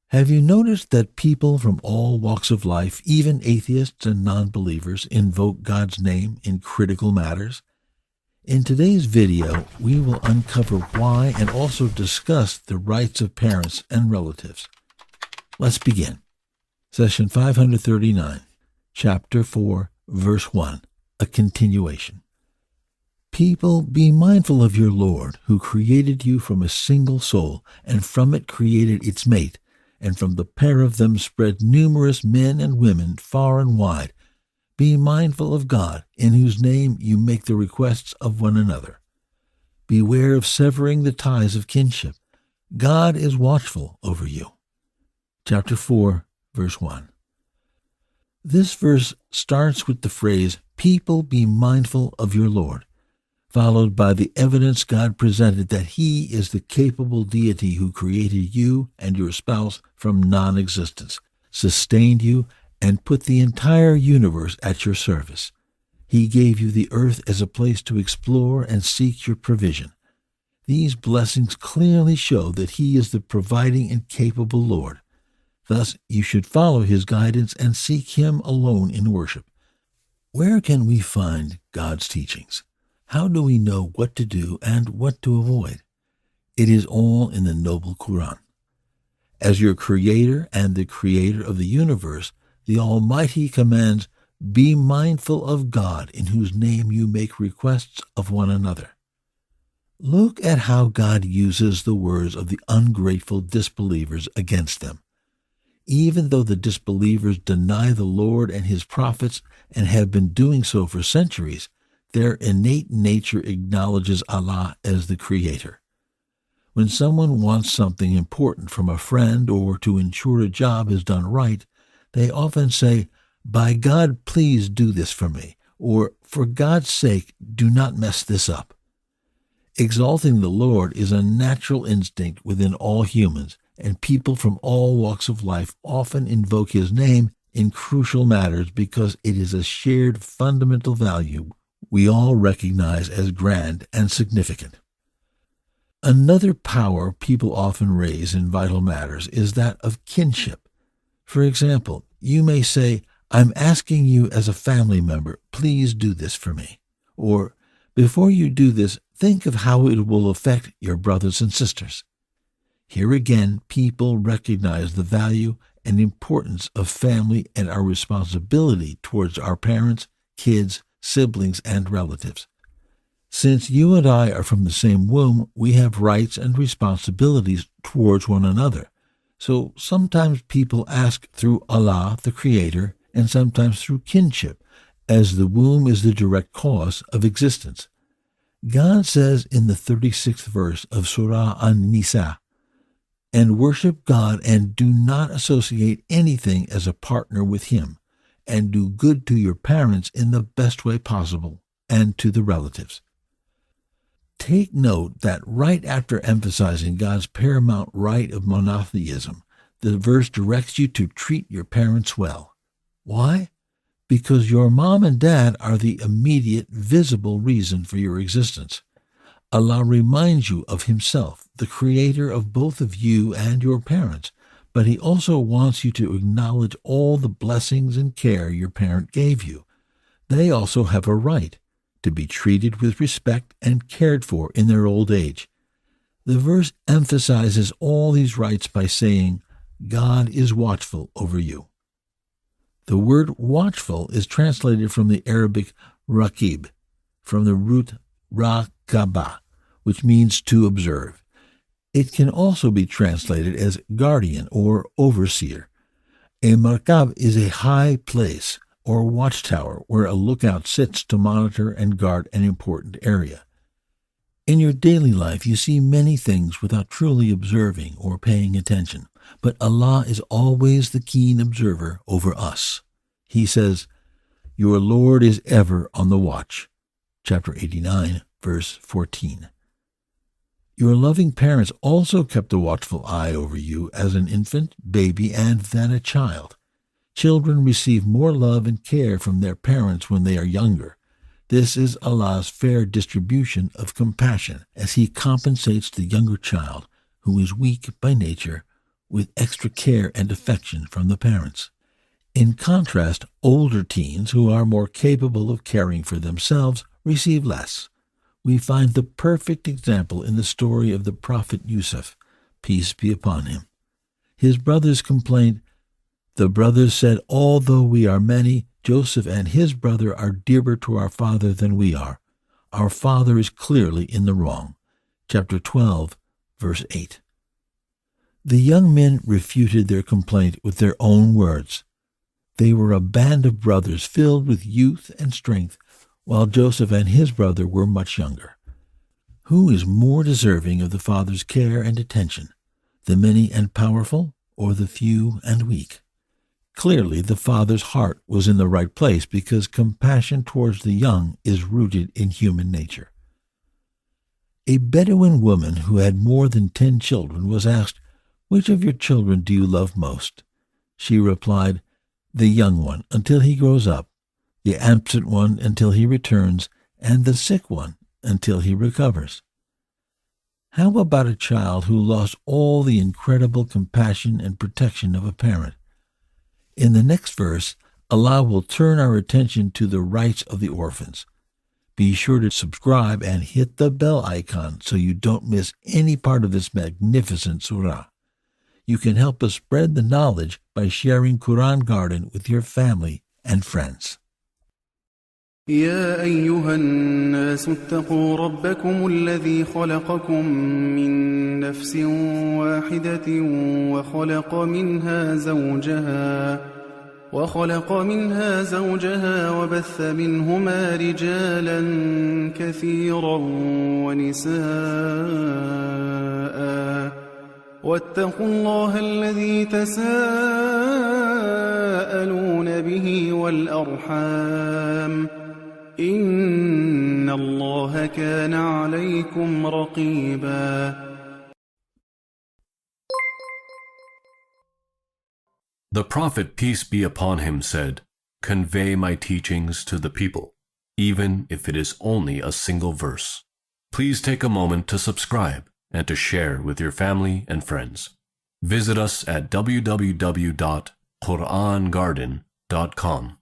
Have you noticed that people from all walks of life, even atheists and non-believers, invoke God's name in critical matters? In today's video, we will uncover why and also discuss the rights of parents and relatives. Let's begin. Session 539, Chapter 4, Verse 1, a continuation. People, be mindful of your Lord, who created you from a single soul, and from it created its mate, and from the pair of them spread numerous men and women far and wide. Be mindful of God, in whose name you make the requests of one another. Beware of severing the ties of kinship. God is watchful over you. Chapter 4, Verse 1. This verse starts with the phrase, people, be mindful of your Lord, followed by the evidence God presented that He is the capable deity who created you and your spouse from non-existence, sustained you, and put the entire universe at your service. He gave you the earth as a place to explore and seek your provision. These blessings clearly show that He is the providing and capable Lord. Thus, you should follow His guidance and seek Him alone in worship. Where can we find God's teachings? How do we know what to do and what to avoid? It is all in the noble Quran. As your creator and the creator of the universe, the Almighty commands, be mindful of God, in whose name you make requests of one another. Look at how God uses the words of the ungrateful disbelievers against them. Even though the disbelievers deny the Lord and His prophets and have been doing so for centuries, their innate nature acknowledges Allah as the Creator. When someone wants something important from a friend or to ensure a job is done right, they often say, by God, please do this for me, or for God's sake, do not mess this up. Exalting the Lord is a natural instinct within all humans, and people from all walks of life often invoke His name in crucial matters because it is a shared fundamental value we all recognize as grand and significant. Another power people often raise in vital matters is that of kinship. For example, you may say, I'm asking you as a family member, please do this for me. Or, before you do this, think of how it will affect your brothers and sisters. Here again, people recognize the value and importance of family and our responsibility towards our parents, kids, siblings, and relatives. Since you and I are from the same womb, we have rights and responsibilities towards one another. So sometimes people ask through Allah, the Creator, and sometimes through kinship, as the womb is the direct cause of existence. God says in the 36th verse of Surah an-nisa, and worship God and do not associate anything as a partner with Him, and do good to your parents in the best way possible, and to the relatives. Take note that right after emphasizing God's paramount right of monotheism, the verse directs you to treat your parents well. Why? Because your mom and dad are the immediate, visible reason for your existence. Allah reminds you of Himself, the creator of both of you and your parents, but He also wants you to acknowledge all the blessings and care your parent gave you. They also have a right to be treated with respect and cared for in their old age. The verse emphasizes all these rights by saying, God is watchful over you. The word watchful is translated from the Arabic raqib, from the root raqaba, which means to observe. It can also be translated as guardian or overseer. A markab is a high place or watchtower where a lookout sits to monitor and guard an important area. In your daily life, you see many things without truly observing or paying attention, but Allah is always the keen observer over us. He says, your Lord is ever on the watch. Chapter 89, verse 14. Your loving parents also kept a watchful eye over you as an infant, baby, and then a child. Children receive more love and care from their parents when they are younger. This is Allah's fair distribution of compassion as He compensates the younger child, who is weak by nature, with extra care and affection from the parents. In contrast, older teens who are more capable of caring for themselves receive less. We find the perfect example in the story of the prophet Yusuf, peace be upon him. His brothers complained. The brothers said, "Although we are many, Joseph and his brother are dearer to our father than we are. Our father is clearly in the wrong." Chapter 12, verse 8. The young men refuted their complaint with their own words. They were a band of brothers filled with youth and strength, while Joseph and his brother were much younger. Who is more deserving of the father's care and attention, the many and powerful, or the few and weak? Clearly, the father's heart was in the right place because compassion towards the young is rooted in human nature. A Bedouin woman who had more than 10 children was asked, "Which of your children do you love most?" She replied, "The young one until he grows up, the absent one until he returns, and the sick one until he recovers." How about a child who lost all the incredible compassion and protection of a parent? In the next verse, Allah will turn our attention to the rights of the orphans. Be sure to subscribe and hit the bell icon so you don't miss any part of this magnificent surah. You can help us spread the knowledge by sharing Quran Garden with your family and friends. يا أيها الناس اتقوا ربكم الذي خلقكم من نفس واحدة وخلق منها زوجها وبث منهما رجالا كثيرا ونساء واتقوا الله الذي تساءلون به والأرحام إن الله كان عليكم رقيبا. The Prophet, peace be upon him, said, "Convey my teachings to the people, even if it is only a single verse." Please take a moment to subscribe and to share with your family and friends. Visit us at www.qurangarden.com.